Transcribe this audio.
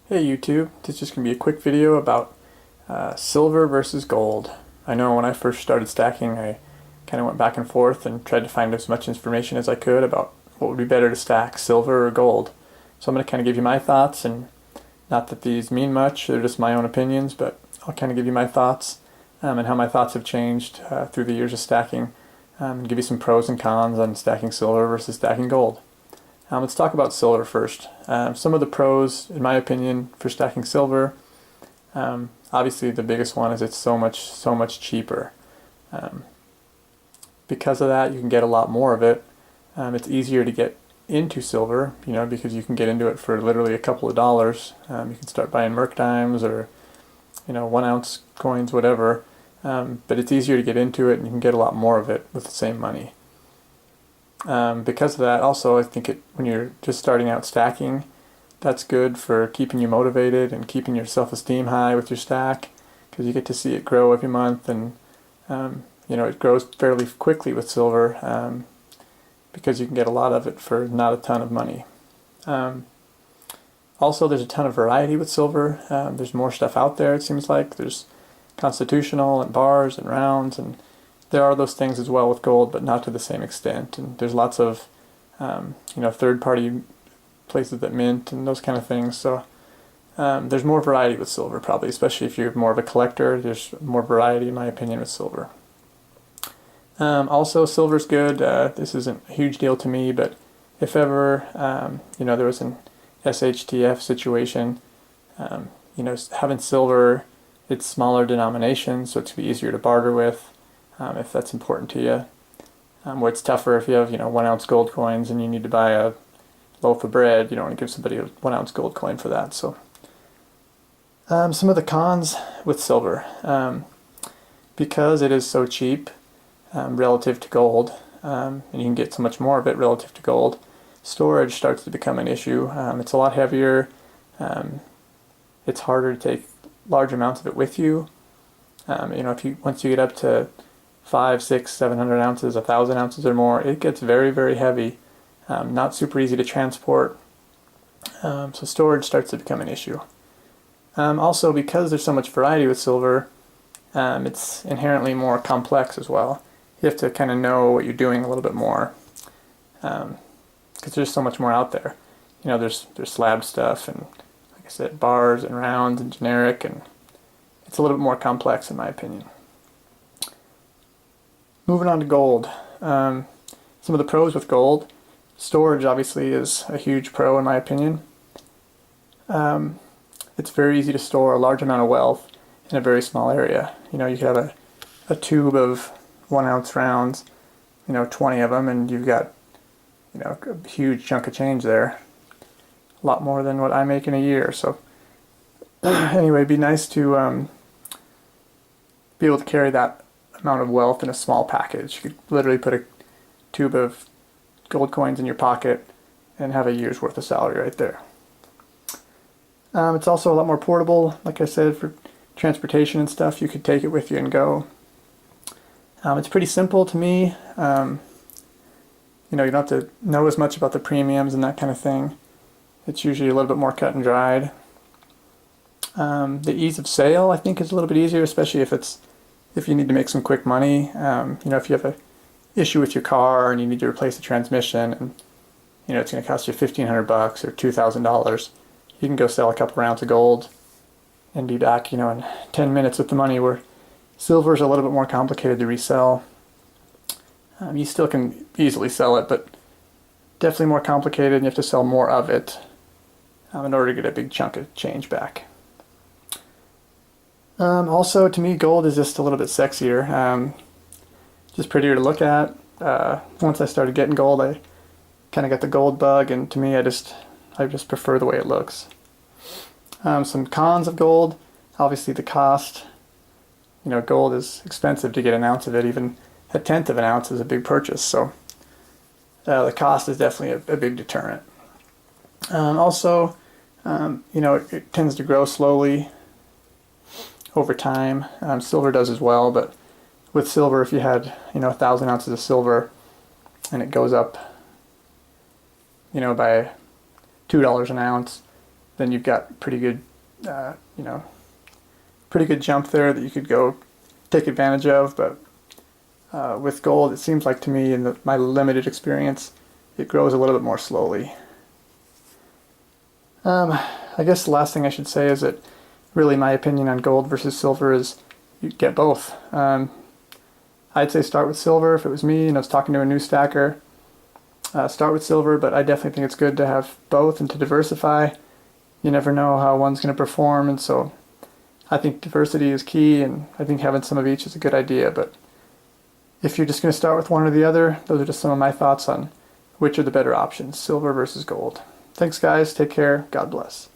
Hey YouTube, this is just going to be a quick video about silver versus gold. I know when I first started stacking I kind of went back and forth and tried to find as much information as I could about what would be better to stack, silver or gold. So I'm going to kind of give you my thoughts, and not that these mean much, they're just my own opinions, but I'll kind of give you my thoughts and how my thoughts have changed through the years of stacking, and give you some pros and cons on stacking silver versus stacking gold. Let's talk about silver first. Some of the pros, in my opinion, for stacking silver, obviously the biggest one is it's so much cheaper. Because of that, you can get a lot more of it. It's easier to get into silver, because you can get into it for literally a couple of dollars. You can start buying Merc dimes or 1 ounce coins, whatever. But it's easier to get into it, and you can get a lot more of it with the same money. Because of that, also, I think when you're just starting out stacking, that's good for keeping you motivated and keeping your self-esteem high with your stack, because you get to see it grow every month, and it grows fairly quickly with silver, because you can get a lot of it for not a ton of money. Also, there's a ton of variety with silver. There's more stuff out there, it seems like. There's constitutional and bars and rounds, and there are those things as well with gold, but not to the same extent. And there's lots of third-party places that mint and those kind of things. So there's more variety with silver, probably, especially if you're more of a collector. There's more variety, in my opinion, with silver. Also, silver's good. This isn't a huge deal to me, but if ever there was an SHTF situation, having silver, it's smaller denomination, so it's going to be easier to barter with. If that's important to you. Where it's tougher if you have 1 ounce gold coins and you need to buy a loaf of bread, you don't want to give somebody a 1 ounce gold coin for that. So some of the cons with silver, because it is so cheap relative to gold, and you can get so much more of it relative to gold, storage starts to become an issue. It's a lot heavier. It's harder to take large amounts of it with you. Once you get up to 500, 600, 700 ounces, 1,000 ounces or more, it gets very, very heavy. Not super easy to transport. So storage starts to become an issue. Also, because there's so much variety with silver, it's inherently more complex as well. You have to kind of know what you're doing a little bit more, because there's so much more out there. There's slab stuff, and like I said, bars and rounds and generic, and it's a little bit more complex, in my opinion. Moving on to gold. Some of the pros with gold. Storage, obviously, is a huge pro, in my opinion. It's very easy to store a large amount of wealth in a very small area. You could have a tube of 1 ounce rounds, 20 of them, and you've got, a huge chunk of change there. A lot more than what I make in a year. So anyway, it'd be nice to be able to carry that amount of wealth in a small package. You could literally put a tube of gold coins in your pocket and have a year's worth of salary right there. It's also a lot more portable, like I said, for transportation and stuff. You could take it with you and go. It's pretty simple to me. You don't have to know as much about the premiums and that kind of thing. It's usually a little bit more cut and dried. The ease of sale, I think, is a little bit easier, especially if you need to make some quick money. If you have an issue with your car and you need to replace the transmission, and it's going to cost you $1,500 or $2,000, you can go sell a couple rounds of gold and be back, in 10 minutes with the money. Where silver is a little bit more complicated to resell. You still can easily sell it, but definitely more complicated, and you have to sell more of it in order to get a big chunk of change back. Also, to me, gold is just a little bit sexier, just prettier to look at. Once I started getting gold, I kind of got the gold bug, and to me, I just prefer the way it looks. Some cons of gold, obviously the cost. Gold is expensive to get an ounce of it. Even a tenth of an ounce is a big purchase, so the cost is definitely a big deterrent. Also, it tends to grow slowly over time. Silver does as well, but with silver, if you had 1,000 ounces of silver and it goes up by $2 an ounce, then you've got pretty good, pretty good jump there that you could go take advantage of. But with gold, it seems like to me, in my limited experience, it grows a little bit more slowly. I guess the last thing I should say is that really my opinion on gold versus silver is you get both. I'd say start with silver if it was me and I was talking to a new stacker. Start with silver, but I definitely think it's good to have both and to diversify. You never know how one's going to perform, and so I think diversity is key, and I think having some of each is a good idea. But if you're just going to start with one or the other, those are just some of my thoughts on which are the better options, silver versus gold. Thanks, guys. Take care. God bless.